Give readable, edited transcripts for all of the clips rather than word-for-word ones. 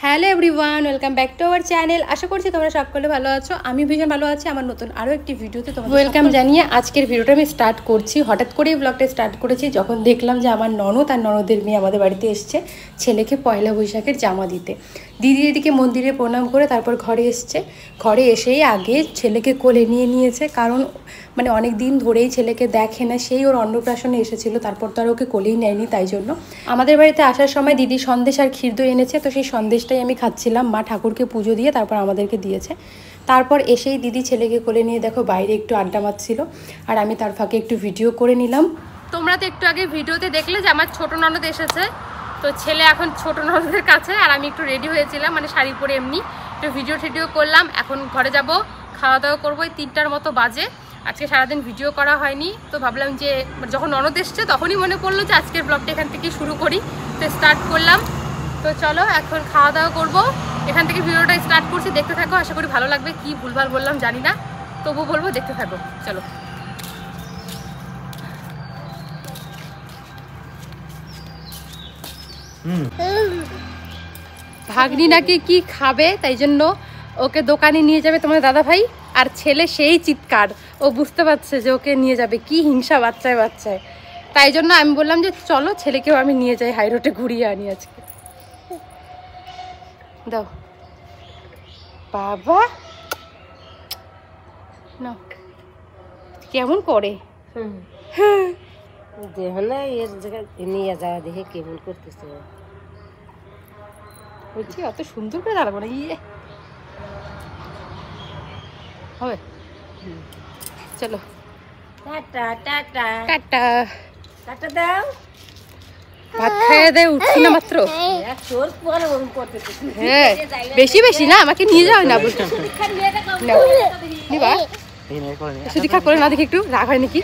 Hello everyone, welcome back to our channel. আশা করছি তোমরা সকলে ভালো আছো। আমি ভীষণ ভালো আছি। আমার নতুন আরও একটি ভিডিওতে তোমাদের ওয়েলকাম জানিয়ে আজকের ভিডিওটা আমি স্টার্ট করছি। হঠাৎ করেই ব্লগটা স্টার্ট করেছি যখন দেখলাম যে আমার ননদ আর ননদের মেয়ে আমাদের বাড়িতে এসছে ছেলেকে পয়লা বৈশাখের জামা দিতে। দিদি এদিকে মন্দিরে প্রণাম করে তারপর ঘরে এসছে। ঘরে এসেই আগে ছেলেকে কোলে নিয়েছে, কারণ মানে অনেক দিন ধরেই ছেলেকে দেখে না, সেই ওর অন্নপ্রাশনে এসেছিল, তারপর তো আর ওকে কোলেই নেয়নি। তাই জন্য আমাদের বাড়িতে আসার সময় দিদি সন্দেশ আর ক্ষীর দই এনেছে, তো সেই সন্দেশটাই আমি খাচ্ছিলাম। মা ঠাকুরকে পুজো দিয়ে তারপর আমাদেরকে দিয়েছে। তারপর এসেই দিদি ছেলেকে কোলে নিয়ে দেখো বাইরে একটু আড্ডা মারছিল, আর আমি তার ফাঁকে একটু ভিডিও করে নিলাম। তোমরা তো একটু আগে ভিডিওতে দেখলে যে আমার ছোট ননদ এসেছে, তো ছেলে এখন ছোট ননদের কাছে, আর আমি একটু রেডি হয়েছিলাম, মানে শাড়ি পরে এমনি একটু ভিডিও করলাম। এখন ঘরে যাব, খাওয়া দাওয়া করবো। 3টার মতো বাজে। আজকে সারাদিন ভিডিও করা হয়নি, তো ভাবলাম যে যখন ননদ এসছে তখনই মনে পড়লো যে আজকের ব্লগটা এখান থেকে শুরু করি, তো স্টার্ট করলাম। তো চলো এখন খাওয়া দাওয়া করবো, এখান থেকে ভিডিওটা স্টার্ট করছি, দেখতে থাকো। আশা করি ভালো লাগবে। কি ভুলভাল বললাম জানি না, তবু বলবো, দেখতে থাকো। চলো। ভাগ্নি নাকি কি খাবে, তাই জন্য ওকে দোকানে নিয়ে যাবে তোমার দাদা ভাই, আর ছেলে সেই চিৎকার, ও বুঝতে পারছে যে ওকে নিয়ে যাবে। কি হিংসা বাচ্চায়, তাই জন্য আমি বললাম যে চলো ছেলেকেও আমি নিয়ে যাই, হাই রোডে ঘুরিয়ে আনি আজকে। দাও বাবা, না কেমন করে দেখো না, এর জায়গায় নিয়ে যাওয়া দেখে কেমন করতেছে। বলছি অত সুন্দর করে দাঁড়াবো না, ইয়ে হবে। চলো টাটা টাটা টাটা। টাটা দাও। ভাত খাইয়ে দেয়, উঠছি না মাত্র। হ্যাঁ বেশি না, আমাকে নিয়ে যাও না বলছো। নিবা সুদীক্ষা করে না, দেখি একটু রাগ হয় নাকি।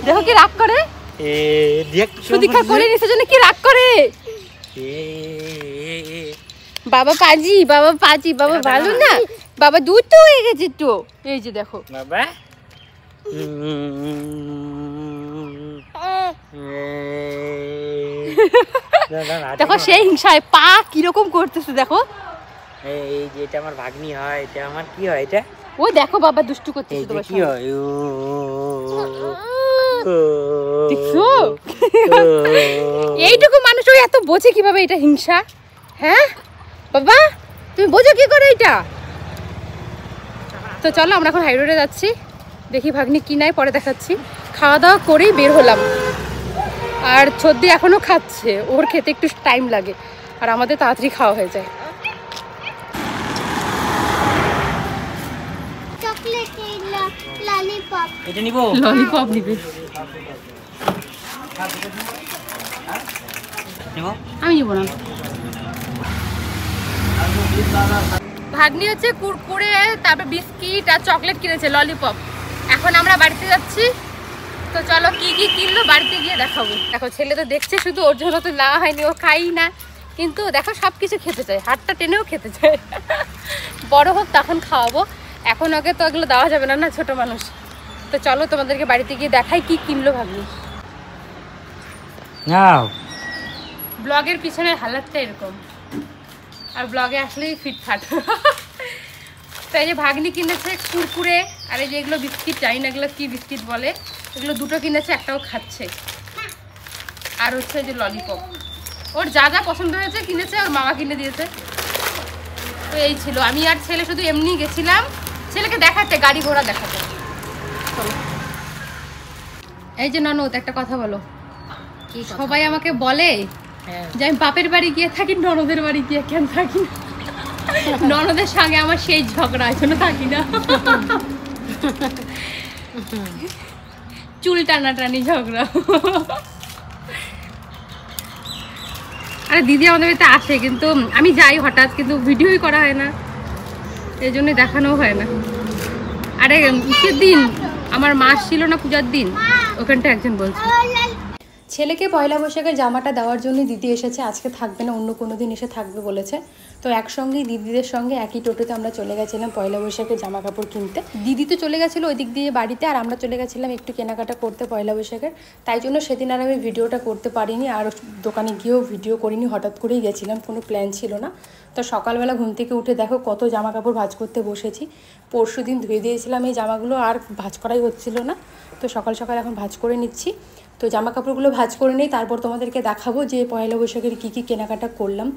দেখো কি রাগ করে, সুদীক্ষা করে নিছে জন্য কি রাগ করে। বাবা পাজি, বাবা ভালো না, বাবা দুধ তো হয়ে গেছে তো। এই যে দেখো বাবা, দেখো সেই হিংসায় পা কিরকম করতেছে দেখো। এই যে এটা আমার ভাগ্নি হয়, এটা আমার কি হয়, এটা ও দেখো বাবা দুষ্টু করতেছে তোমার কি হয়। দেখছো এইটুকু মানুষ ওই এত বোঝে কিভাবে এটা হিংসা। হ্যাঁ বাবা তুমি বোঝো কি করে এটা। তো চলো আমরা এখন হাই রোডে যাচ্ছি, দেখি ভাগ্নি কি নাই, পরে দেখাচ্ছি। খাওয়া দাওয়া করেই বের হলাম, আর ছদ্দি এখনো খাচ্ছে, ওর খেতে একটু টাইম লাগে, আর আমাদের তাড়াতাড়ি খাওয়া হয়ে যায়। এটা নিব, ললিপপ নিবে, আমি নিব না। ভাগ্নি হচ্ছে কুরকুরে, তারপর বিস্কিট আর চকলেট কিনেছে, ললিপপ। এখন আমরা বাড়িতে যাচ্ছি, তো চলো কি কি কিনলো বাড়িতে গিয়ে দেখাবো। দেখো ছেলে তো দেখছে শুধু, ওর জন্য তো নেওয়া হয়নি, ও খাই না, কিন্তু দেখো সব কিছু খেতে চায়, হাতটা টেনেও খেতে চায়। বড় হোক তখন খাওয়াবো, এখন ওকে তো এগুলো দেওয়া যাবে না, না ছোট মানুষ। তো চলো তোমাদেরকে বাড়িতে গিয়ে দেখাই কি কিনলো ভাগ্নি। ব্লগের পিছনের হালাতটা এরকম, আর ব্লগে আসলেই ফিটফাট। তাই যে ভাগ্নি কিনেছে কুরকুরে, আর এই যে এগুলো বিস্কিট, জানি না এগুলো কি বিস্কিট বলে, এগুলো দুটো কিনেছে, একটাও খাচ্ছে। আর হচ্ছে যে ললিপপ, ওর যা যা পছন্দ হয়েছে কিনেছে, ওর মামা কিনে দিয়েছে। তো এই ছিল, আমি আর ছেলে শুধু এমনি গেছিলাম ছেলেকে দেখাতে, গাড়ি ঘোড়া দেখাতে। এই যে ননদ একটা কথা বলো, সবাই আমাকে বলে যে আমি বাপের বাড়ি গিয়ে থাকি, ননদের বাড়ি গিয়ে কেন থাকি না। ননদের সঙ্গে আমার সেই ঝগড়া, এখনো থাকি না, চুল টানাটানি ঝগড়া। আরে দিদি আমাদের বাড়িতে আসে, কিন্তু আমি যাই হঠাৎ, কিন্তু ভিডিওই করা হয় না, এই জন্যই দেখানো হয় না। আরে ঈদের দিন আমার মাস ছিল না, পূজার দিন, ওখানটা একজন বলছে। ছেলেকে পয়লা বৈশাখের জামাটা দেওয়ার জন্য দিদি এসেছে, আজকে থাকবে না, অন্য কোনো দিন এসে থাকবে বলেছে। তো একসঙ্গেই দিদিদের সঙ্গে একই টোটোতে আমরা চলে গেছিলাম পয়লা বৈশাখের জামা কাপড় কিনতে। দিদি তো চলে গেছিলো ওই দিক দিয়ে বাড়িতে, আর আমরা চলে গেছিলাম একটু কেনাকাটা করতে পয়লা বৈশাখের। তাই জন্য সেদিন আর আমি ভিডিওটা করতে পারিনি, আর দোকানে গিয়েও ভিডিও করিনি, হঠাৎ করেই গেছিলাম, কোনো প্ল্যান ছিল না। তো সকালবেলা ঘুম থেকে উঠে দেখো কত জামা কাপড় ভাঁজ করতে বসেছি। পরশু দিন ধুয়ে দিয়েছিলাম এই জামাগুলো, আর ভাঁজ করাই হচ্ছিল না। তো সকাল সকাল এখন ভাঁজ করে নিচ্ছি। তো জামা কাপড়গুলো ভাঁজ করে নিই, তারপর তোমাদেরকে দেখাবো যে পয়লা বৈশাখের কী কী কেনাকাটা করলাম।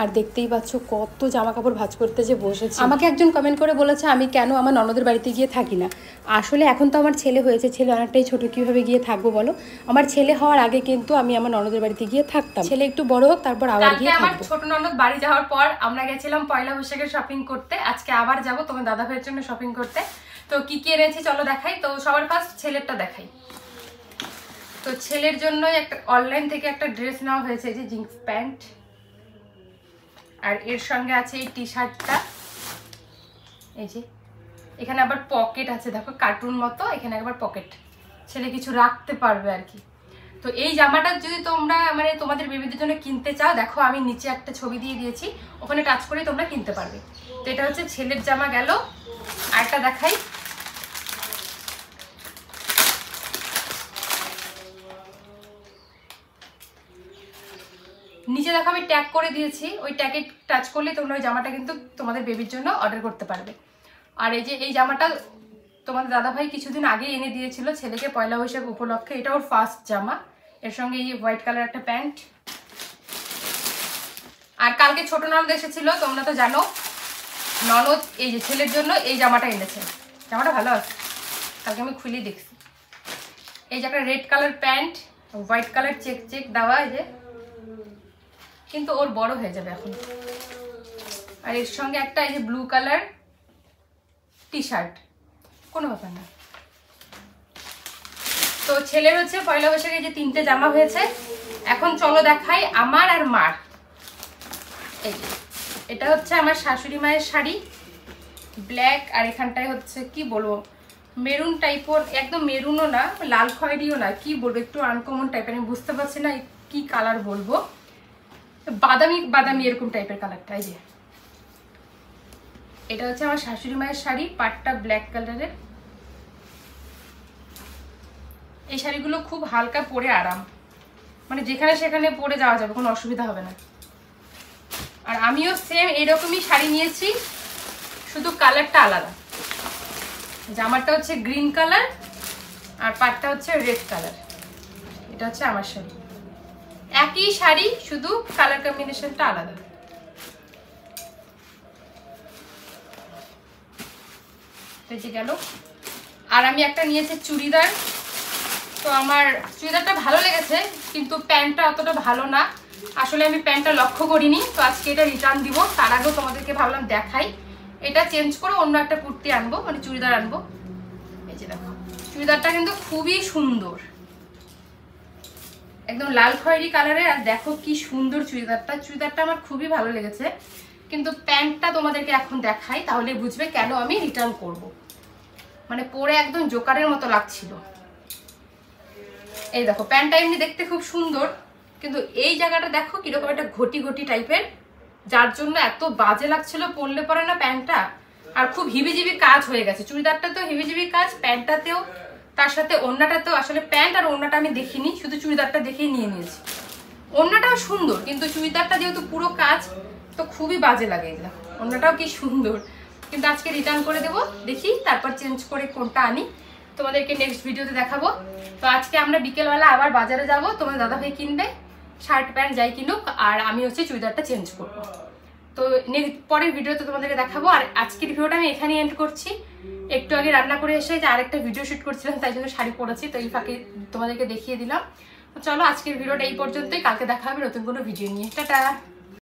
আর দেখতেই পাচ্ছ কত জামা কাপড় ভাঁজ করতে যে বসেছি। আমাকে একজন কমেন্ট করে বলেছে আমি কেন আমার ননদের বাড়িতে গিয়ে থাকি না। আসলে এখন তো আমার ছেলে হয়েছে, ছেলে অনেকটাই ছোটো, কীভাবে গিয়ে থাকবো বলো। আমার ছেলে হওয়ার আগে কিন্তু আমি আমার ননদের বাড়িতে গিয়ে থাকতাম, ছেলে একটু বড় হোক তারপর আবার গিয়ে থাকবো। আমার ছোট ননদ বাড়ি যাওয়ার পর আমরা গেছিলাম পয়লা বৈশাখের শপিং করতে। আজকে আবার যাবো তোমার দাদা ভাইয়ের জন্য শপিং করতে। তো কি কি এনেছি চলো দেখাই। তো সবার ফার্স্ট ছেলেরটা দেখাই। তো ছেলের জন্য একটা অনলাইন থেকে একটা ড্রেস নেওয়া হয়েছে, যে জিন্স প্যান্ট, আর এর সঙ্গে আছে এই টি শার্টটা। এই যে এখানে আবার পকেট আছে, দেখো কার্টুন মতো, এখানে একবার পকেট, ছেলে কিছু রাখতে পারবে আর কি। তো এই জামাটা যদি তোমরা মানে তোমাদের বেবিদের জন্য কিনতে চাও, দেখো আমি নিচে একটা ছবি দিয়ে দিয়েছি, ওখানে টাচ করে তোমরা কিনতে পারবে। তো এটা হচ্ছে ছেলের জামা গেল। আরেকটা দেখাই। নিচে দেখো আমি ট্যাগ করে দিয়েছি, ওই ট্যাগে টাচ করলে তোমরা ওই জামাটা কিন্তু তোমাদের বেবির জন্য অর্ডার করতে পারবে। আর এই যে এই জামাটা তোমাদের দাদাভাই কিছুদিন আগে এনে দিয়েছিল ছেলেকে পয়লা বৈশাখ উপলক্ষে, এটা ওর ফার্স্ট জামা। এর সঙ্গে এই হোয়াইট কালার একটা প্যান্ট। আর কালকে ছোট ননদ এসেছিল, তোমরা তো জানো, ননদ এই যে ছেলের জন্য এই জামাটা এনেছে। জামাটা ভালো আছে, কালকে আমি খুলেই দেখছি। এই যে একটা red colour pant, white colour check check দেওয়া, এই যে, কিন্তু ওর বড় হয়ে যাবে এখন। আর এর সঙ্গে একটা এই যে ব্লু কালার টি শার্ট, কোনো ব্যাপার না। তো ছেলের হচ্ছে পয়লা বৈশাখে যে 3টে জামা হয়েছে। এখন চলো দেখাই আমার আর মার। এই এটা হচ্ছে আমার শাশুড়ি মায়ের শাড়ি, ব্ল্যাক, আর এখানটায় হচ্ছে কি বলবো মেরুন টাইপের, একদম মেরুনও না লাল খয়েরিও না, কি বলবো একটু আনকমন টাইপের, আমি বুঝতে পারছি না কি কালার বলবো, বাদামি বাদামি এরকম টাইপের কালারটা। এই যে এটা হচ্ছে আমার শাশুড়ি মায়ের শাড়ি, পাটটা ব্ল্যাক কালারের। এই শাড়িগুলো খুব হালকা পরে আরাম, মানে যেখানে সেখানে পরে যাওয়া যাবে, কোনো অসুবিধা হবে না। আর আমিও সেম এরকমই শাড়ি নিয়েছি, শুধু কালারটা আলাদা। জামাটা হচ্ছে গ্রিন কালার আর পাটটা হচ্ছে রেড কালার। এটা হচ্ছে আমার শাড়ি, একই শাড়ি শুধু কালার কম্বিনেশনটা আলাদা। গেল। আর আমি একটা নিয়েছি চুড়িদার। তো আমার চুড়িদারটা ভালো লেগেছে, কিন্তু প্যান্টটা অতটা ভালো না। আসলে আমি প্যান্টটা লক্ষ্য করিনি, তো আজকে এটা রিটার্ন দিব। তার আগেও তোমাদেরকে ভাবলাম দেখাই। এটা চেঞ্জ করে অন্য একটা কুর্তি আনবো, মানে চুড়িদার আনবো। এই যে দেখো চুড়িদারটা কিন্তু খুবই সুন্দর, একদম লাল খয়েরি কালারের। আর দেখো কি সুন্দর চুড়িদারটা, চুড়িদারটা আমার খুবই ভালো লেগেছে। কিন্তু প্যান্টটা তোমাদেরকে এখন দেখাই, তাহলে বুঝবে কেন আমি রিটার্ন করব। মানে পরে একদম জোকারের মতো লাগছিল। এই দেখো প্যান্টটা এমনি দেখতে খুব সুন্দর, কিন্তু এই জায়গাটা দেখো কিরকম একটা ঘটি ঘটি টাইপের, যার জন্য এত বাজে লাগছিল পরলে পরে না প্যান্টটা। আর খুব হিবিজিবি কাজ হয়ে গেছে, চুড়িদারটা তো হিবিজিবি কাজ, প্যান্টটাতেও, তার সাথে ওড়নাটাতেও। আসলে প্যান্ট আর ওড়নাটা আমি দেখিনি, শুধু চুড়িদারটা দেখেই নিয়ে নিয়েছি। ওড়নাটাও সুন্দর, কিন্তু চুড়িদারটা যেহেতু পুরো কাজ, তো খুবই বাজে লাগে এগুলো। ওড়নাটাও কি সুন্দর, কিন্তু আজকে রিটার্ন করে দেবো, দেখি তারপর চেঞ্জ করে কোনটা আনি, তোমাদেরকে নেক্সট ভিডিওতে দেখাবো। তো আজকে আমরা বিকেলবেলা আবার বাজারে যাব, তোমার দাদাভাই কিনবে শার্ট প্যান্ট যাই কিনুক, আর আমি হচ্ছে চুড়িদারটা চেঞ্জ করবো। তো পরের ভিডিওতে তোমাদেরকে দেখাবো। আর আজকের ভিডিওটা আমি এখানেই এন্ড করছি। একটু আগে রান্না করে এসে যে আরেকটা ভিডিও শুট করছিলাম, তাই জন্য শাড়ি পরেছি, তো এই ফাঁকে তোমাদেরকে দেখিয়ে দিলাম। তো চলো আজকের ভিডিওটা এই পর্যন্তই, কালকে দেখা হবে নতুন কোনো ভিডিও নিয়ে। টাটা।